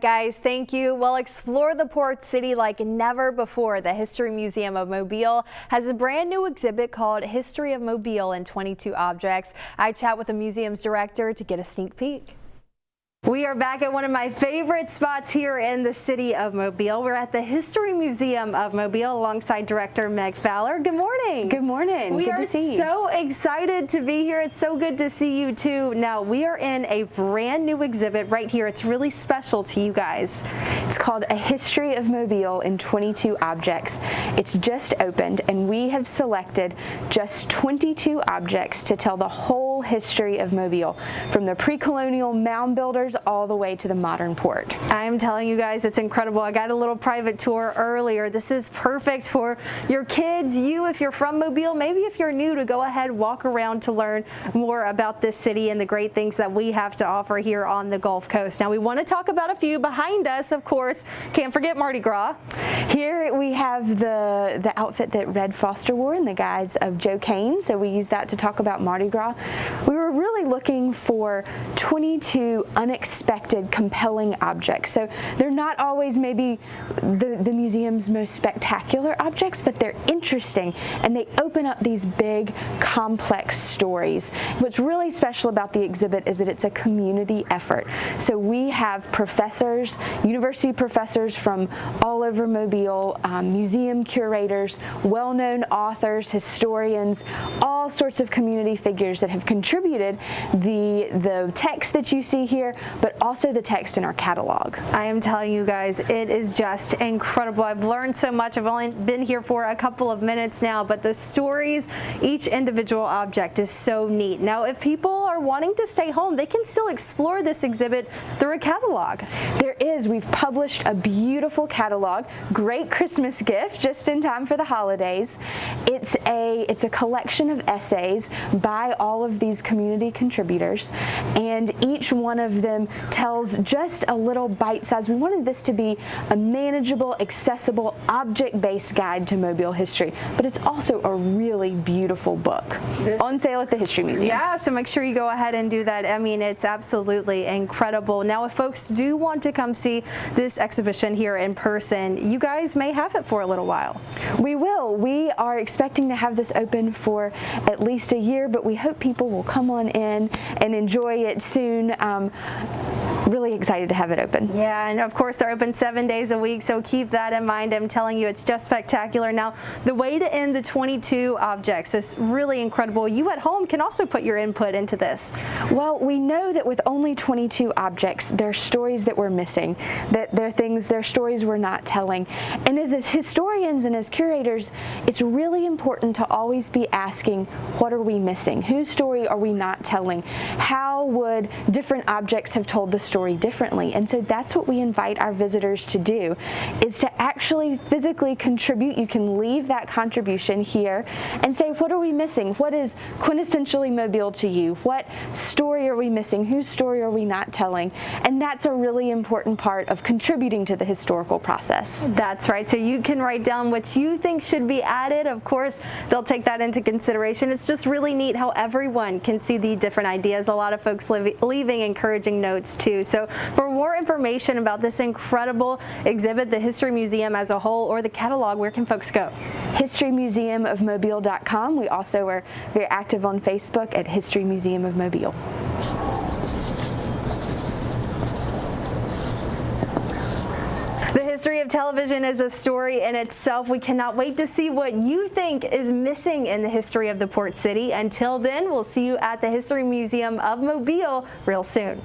Guys, thank you. Well, explore the Port City like never before. The History Museum of Mobile has a brand new exhibit called History of Mobile in 22 Objects. I chat with the museum's director to get a sneak peek. We are back at one of my favorite spots here in the city of Mobile. We're at the History Museum of Mobile alongside director Meg Fowler. Good morning. Good morning. We are so excited to be here. It's so good to see you too. Now, we are in a brand new exhibit right here. It's really special to you guys. It's called A History of Mobile in 22 Objects. It's just opened and we have selected just 22 objects to tell the whole history of Mobile, from the pre-colonial mound builders all the way to the modern port. I'm telling you guys, it's incredible. I got a little private tour earlier. This is perfect for your kids, you if you're from Mobile, maybe if you're new, to go ahead, walk around to learn more about this city and the great things that we have to offer here on the Gulf Coast. Now, we want to talk about a few. Behind us, of course, can't forget Mardi Gras. Here we have the outfit that Red Foster wore in the guise of Joe Cain, so we use that to talk about Mardi Gras. We were really looking for 22 unexpected, compelling objects. So they're not always maybe the museum's most spectacular objects, but they're interesting and they open up these big, complex stories. What's really special about the exhibit is that it's a community effort. So we have professors, university professors from all over Mobile, museum curators, well-known authors, historians, all sorts of community figures that have contributed the text that you see here, but also the text in our catalog. I am telling you guys, it is just incredible. I've learned so much. I've only been here for a couple of minutes now, but the stories, each individual object is so neat. Now, if people are wanting to stay home, they can still explore this exhibit through a catalog. There is. We've published a beautiful catalog, great Christmas gift just in time for the holidays. It's a collection of essays by all of these community contributors, and each one of them tells just a little bite size. We wanted this to be a manageable, accessible, object-based guide to Mobile history, but it's also a really beautiful book. On sale at the History Museum. Yeah, so make sure you go ahead and do that. I mean, it's absolutely incredible. Now, if folks do want to come see this exhibition here in person, you guys may have it for a little while. We will. We are expecting to have this open for at least a year, but we hope people will come on in and enjoy it soon. Really excited to have it open. Yeah, and of course they're open 7 days a week, so keep that in mind. I'm telling you, it's just spectacular. Now, the way to end the 22 objects is really incredible. You at home can also put your input into this. Well, we know that with only 22 objects, there are stories that we're missing, that there are stories we're not telling. And as historians and as curators, it's really important to always be asking, what are we missing? Whose story are we not telling? How would different objects have told the story differently? And so that's what we invite our visitors to do, is to actually physically contribute. You can leave that contribution here and say, what are we missing? What is quintessentially Mobile to you? What story are we missing? Whose story are we not telling? And that's a really important part of contributing to the historical process. That's right. So you can write down what you think should be added. Of course, they'll take that into consideration. It's just really neat how everyone can see the different ideas. A lot of folks leaving encouraging notes too. So for more information about this incredible exhibit, the History Museum as a whole, or the catalog, where can folks go? HistoryMuseumofMobile.com. We also are very active on Facebook at History Museum of Mobile. The history of television is a story in itself. We cannot wait to see what you think is missing in the history of the Port City. Until then, we'll see you at the History Museum of Mobile real soon.